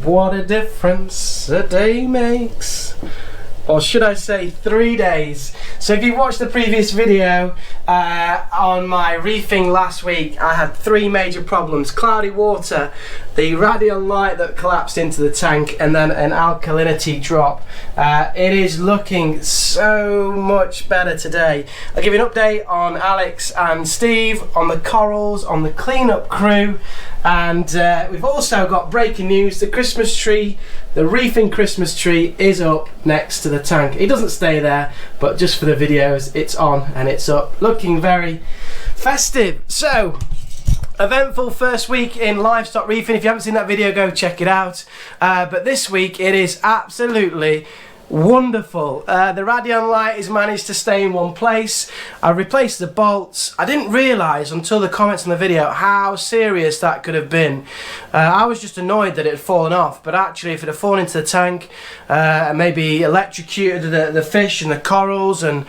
What a difference a day makes. Or should I say 3 days. So if you watched the previous video on my reefing last week, I had 3 major problems: cloudy water, the radion light that collapsed into the tank, and then an alkalinity drop. It is looking so much better today. I'll give you an update on Alex and Steve, on the corals, on the cleanup crew, and we've also got breaking news: the Christmas tree, the Reefing Christmas tree, is up next to the tank. It doesn't stay there, but just for the videos it's on and it's up, looking very festive. So, eventful first week in livestock reefing. If you haven't seen that video, go check it out. But this week it is absolutely wonderful. The radion light has managed to stay in one place. I replaced the bolts. I didn't realise until the comments on the video how serious that could have been. I was just annoyed that it had fallen off, but actually if it had fallen into the tank and maybe electrocuted the fish and the corals and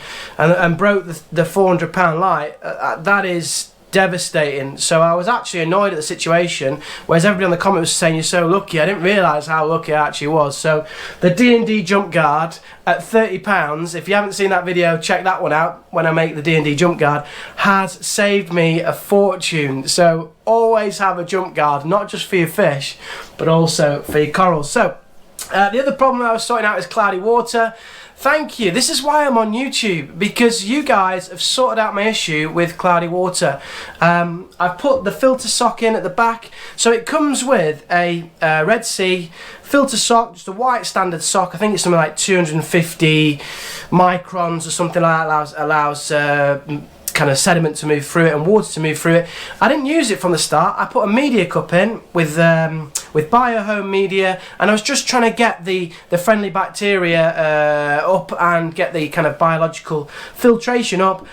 broke the 400-pound light, that is devastating. So I was actually annoyed at the situation, whereas everybody on the comment was saying you're so lucky. I didn't realise how lucky I actually was. So the D&D jump guard at £30, if you haven't seen that video, check that one out when I make the D&D jump guard, has saved me a fortune. So always have a jump guard, not just for your fish but also for your corals. So the other problem I was sorting out is cloudy water. Thank you. This is why I'm on YouTube, because you guys have sorted out my issue with cloudy water. I've put the filter sock in at the back, so it comes with a Red Sea filter sock, just a white standard sock. I think it's something like 250 microns or something like that. Allows kind of sediment to move through it and water to move through it. I didn't use it from the start. I put a media cup in with biohome media, and I was just trying to get the friendly bacteria up and get the kind of biological filtration up.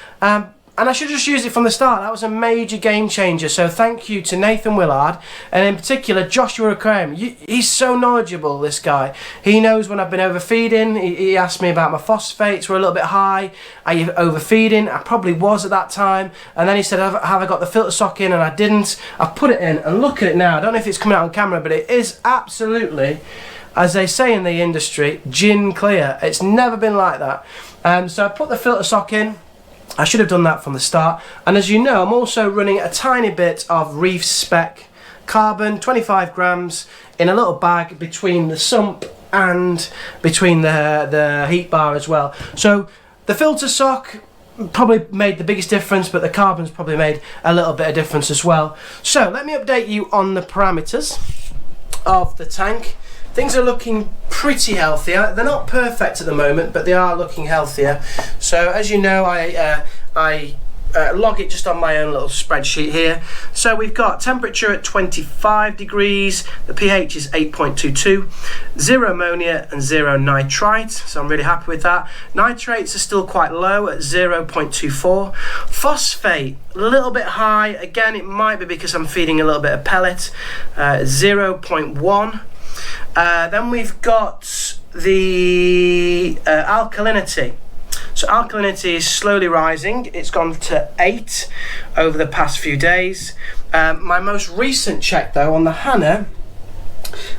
And I should have just used it from the start. That was a major game changer. So thank you to Nathan Willard, and in particular Joshua Graham. He's so knowledgeable, this guy. He knows when I've been overfeeding. He asked me about my phosphates were a little bit high. Are you overfeeding? I probably was at that time. And then he said, have I got the filter sock in? And I didn't. I put it in, and look at it now. I don't know if it's coming out on camera, but it is absolutely, as they say in the industry, gin clear. It's never been like that. So I put the filter sock in. I should have done that from the start. And as you know, I'm also running a tiny bit of Reef Spec carbon, 25 grams, in a little bag between the sump and between the heat bar as well. So the filter sock probably made the biggest difference, but the carbon's probably made a little bit of difference as well. So let me update you on the parameters of the tank. Things are looking pretty healthy. They're not perfect at the moment, but they are looking healthier. So as you know, I log it just on my own little spreadsheet here. So we've got temperature at 25 degrees, the pH is 8.22, 0 ammonia and 0 nitrite, so I'm really happy with that. Nitrates are still quite low at 0.24. Phosphate, a little bit high. Again, it might be because I'm feeding a little bit of pellet, 0.1. Then we've got the alkalinity. So alkalinity is slowly rising. It's gone to 8 over the past few days. My most recent check though on the Hannah,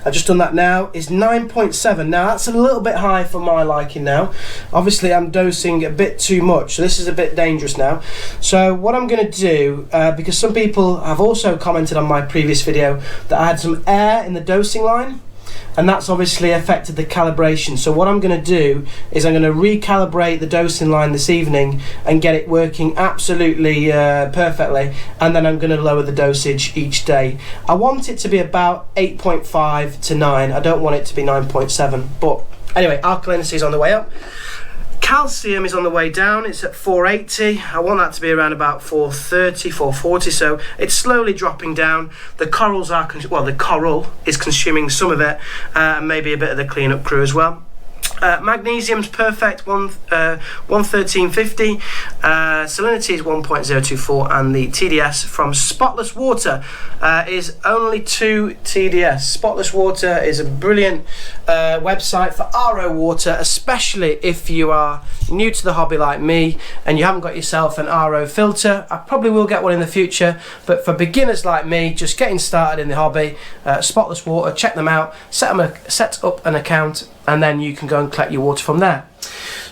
I've just done that now, is 9.7. Now that's a little bit high for my liking now. Obviously I'm dosing a bit too much, so this is a bit dangerous now. So what I'm going to do, because some people have also commented on my previous video that I had some air in the dosing line, and that's obviously affected the calibration. So what I'm going to do is I'm going to recalibrate the dosing line this evening and get it working absolutely perfectly, and then I'm going to lower the dosage each day. I want it to be about 8.5 to 9. I don't want it to be 9.7, but anyway, alkalinity is on the way up. Calcium is on the way down. It's at 480. I want that to be around about 430, 440, so it's slowly dropping down. The corals are, the coral is consuming some of it, and maybe a bit of the cleanup crew as well. Magnesium's perfect, 113.50. Salinity is 1.024, and the TDS from Spotless Water is only 2 TDS. Spotless Water is a brilliant website for RO water, especially if you are new to the hobby like me and you haven't got yourself an RO filter, I probably will get one in the future, but for beginners like me just getting started in the hobby, Spotless Water, check them out, set up an account, and then you can go and collect your water from there.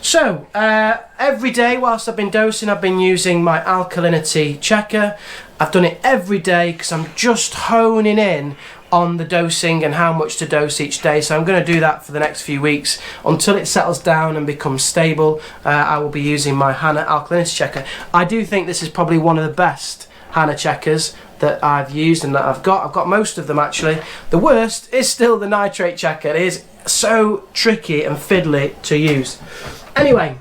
So every day whilst I've been dosing, I've been using my alkalinity checker. I've done it every day because I'm just honing in on the dosing and how much to dose each day. So I'm going to do that for the next few weeks until it settles down and becomes stable. I will be using my Hannah alkalinity checker. I do think this is probably one of the best Hannah checkers that I've used and that I've got most of them actually. The worst is still the nitrate checker. It is so tricky and fiddly to use. Anyway,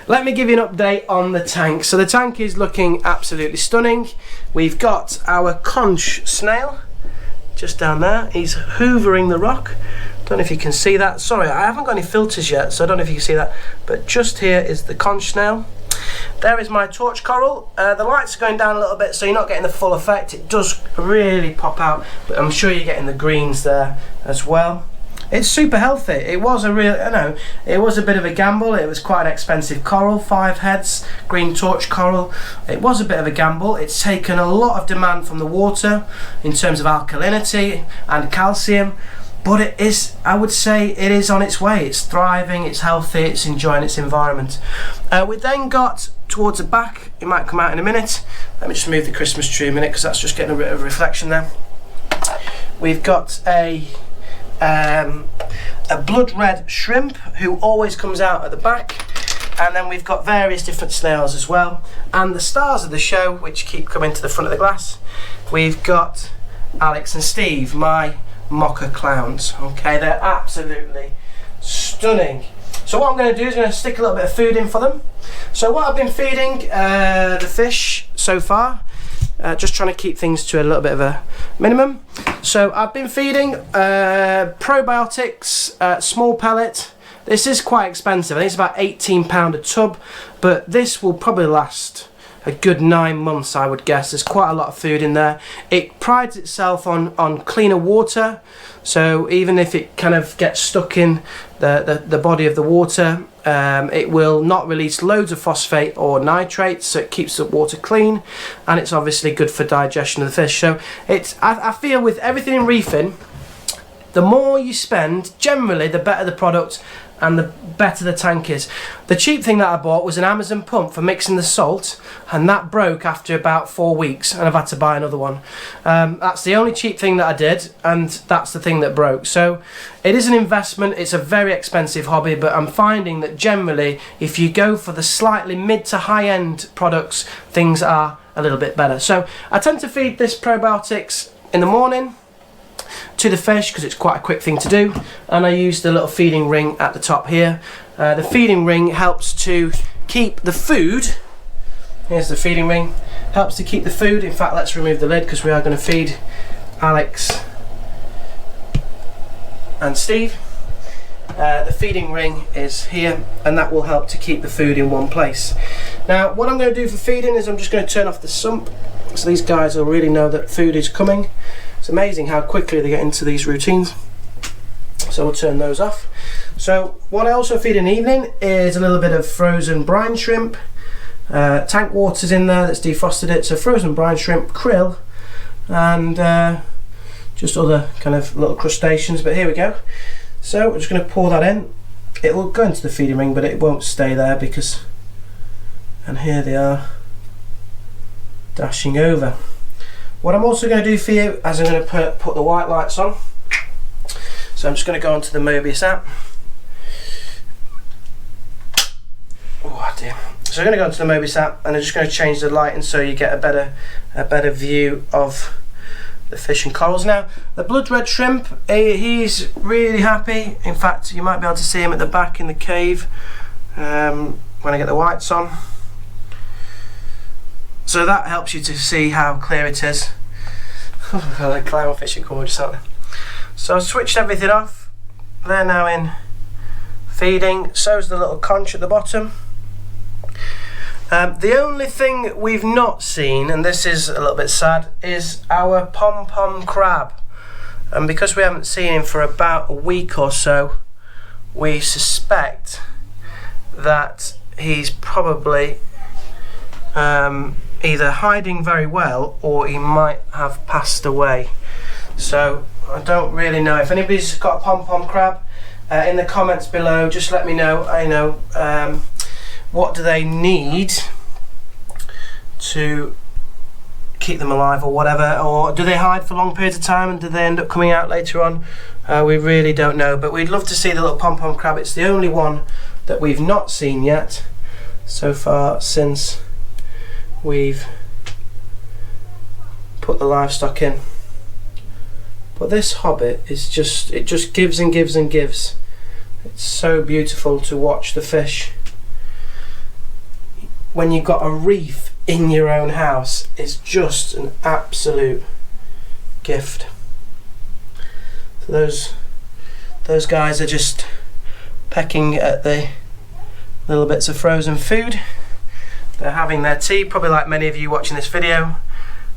let me give you an update on the tank. So the tank is looking absolutely stunning. We've got our conch snail just down there. He's hoovering the rock. Don't know if you can see that. Sorry, I haven't got any filters yet, so I don't know if you can see that. But just here is the conch snail. There is my torch coral. The lights are going down a little bit, so you're not getting the full effect. It does really pop out, but I'm sure you're getting the greens there as well. It's super healthy. It was a real, it was a bit of a gamble. It was quite an expensive coral, 5 heads, green torch coral. It was a bit of a gamble. It's taken a lot of demand from the water in terms of alkalinity and calcium, but it is, I would say, it is on its way. It's thriving, it's healthy, it's enjoying its environment. We then got towards the back, it might come out in a minute. Let me just move the Christmas tree a minute because that's just getting a bit of reflection there. We've got a blood red shrimp who always comes out at the back, and then we've got various different snails as well, and the stars of the show which keep coming to the front of the glass. We've got Alex and Steve, my mocha clowns. Okay, they're absolutely stunning. So what I'm going to do is I'm going to stick a little bit of food in for them. So what I've been feeding the fish so far, just trying to keep things to a little bit of a minimum. So I've been feeding probiotics, small pellet. This is quite expensive. I think it's about £18 a tub, but this will probably last a good 9 months, I would guess. There's quite a lot of food in there. It prides itself on cleaner water, so even if it kind of gets stuck in the body of the water, it will not release loads of phosphate or nitrates, so it keeps the water clean, and it's obviously good for digestion of the fish. So it's, I feel with everything in reefing, the more you spend, generally the better the product and the better the tank is. The cheap thing that I bought was an Amazon pump for mixing the salt, and that broke after about 4 weeks, and I've had to buy another one. That's the only cheap thing that I did, and that's the thing that broke. So it is an investment. It's a very expensive hobby, but I'm finding that generally if you go for the slightly mid to high end products, things are a little bit better. So I tend to feed this probiotics in the morning to the fish because it's quite a quick thing to do, and I use the little feeding ring at the top here. The feeding ring helps to keep the food, here's the feeding ring, helps to keep the food. In fact, let's remove the lid because we are going to feed Alex and Steve. The feeding ring is here, and that will help to keep the food in one place. Now what I'm going to do for feeding is I'm just going to turn off the sump, so these guys will really know that food is coming. It's amazing how quickly they get into these routines. So we'll turn those off. So what I also feed in the evening is a little bit of frozen brine shrimp. Tank water's in there that's defrosted it. So frozen brine shrimp, krill, and just other kind of little crustaceans. But here we go. So we're just going to pour that in. It will go into the feeding ring, but it won't stay there because, and here they are dashing over. What I'm also going to do for you is I'm going to put the white lights on. So I'm just going to go onto the Mobius app. Oh dear. So I'm going to go onto the Mobius app, and I'm just going to change the lighting so you get a better view of the fish and corals. Now the blood red shrimp, he's really happy. In fact, you might be able to see him at the back in the cave when I get the whites on. So that helps you to see how clear it is. The clownfish are gorgeous, aren't they? So I've switched everything off. They're now in feeding. So's the little conch at the bottom. The only thing we've not seen, and this is a little bit sad, is our pom-pom crab. And because we haven't seen him for about a week or so, we suspect that he's probably either hiding very well or he might have passed away. So I don't really know. If anybody's got a pom-pom crab, in the comments below, just let me know. I know what do they need to keep them alive or whatever, or do they hide for long periods of time and do they end up coming out later on? We really don't know, but we'd love to see the little pom-pom crab. It's the only one that we've not seen yet so far since we've put the livestock in. But this hobbit is just, it just gives and gives and gives. It's so beautiful to watch the fish. When you've got a reef in your own house, it's just an absolute gift. So those guys are just pecking at the little bits of frozen food. They're having their tea, probably like many of you watching this video,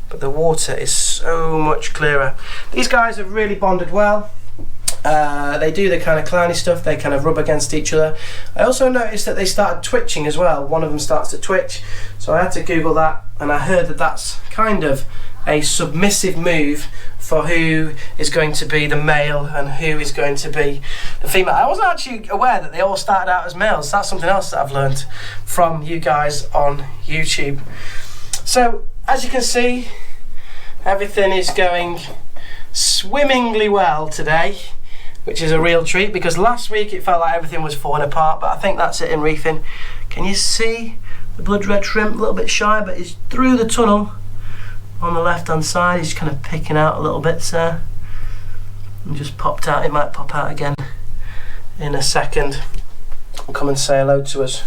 but the water is so much clearer. These guys have really bonded well. They do the kind of clowny stuff, they kind of rub against each other. I also noticed that they started twitching as well. One of them starts to twitch, so I had to Google that, and I heard that that's kind of a submissive move for who is going to be the male and who is going to be the female. I wasn't actually aware that they all started out as males. That's something else that I've learned from you guys on YouTube. So as you can see, everything is going swimmingly well today, which is a real treat, because last week it felt like everything was falling apart, but I think that's it in reefing. Can you see the blood red shrimp? A little bit shy, but he's through the tunnel on the left hand side. He's kind of picking out a little bit there and just popped out. It might pop out again in a second and come and say hello to us.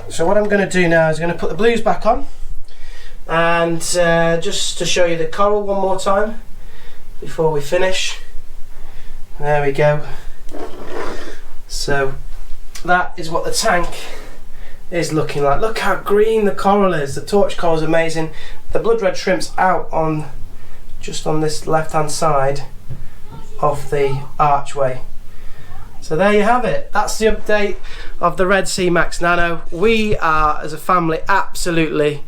So what I'm going to do now is going to put the blues back on, and just to show you the coral one more time before we finish. There we go. So that is what the tank is looking like. Look how green the coral is. The torch coral is amazing. The blood red shrimp's out on just on this left hand side of the archway. So there you have it. That's the update of the Red Sea Max Nano. We are, as a family, absolutely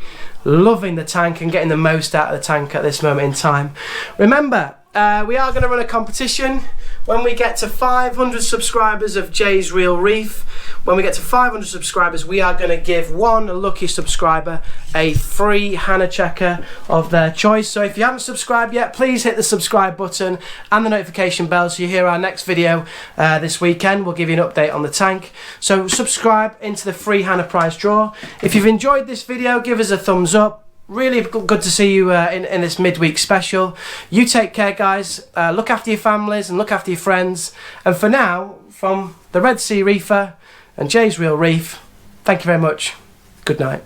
loving the tank and getting the most out of the tank at this moment in time. Remember, we are going to run a competition when we get to 500 subscribers of Jay's Real Reef. When we get to 500 subscribers, we are going to give one lucky subscriber a free Hannah checker of their choice. So if you haven't subscribed yet, please hit the subscribe button and the notification bell so you hear our next video this weekend. We'll give you an update on the tank. So subscribe into the free Hannah prize draw. If you've enjoyed this video, give us a thumbs up. Really good to see you in this midweek special. You take care, guys. Look after your families and look after your friends. And for now, from the Red Sea Reefer and Jay's Real Reef, thank you very much. Good night.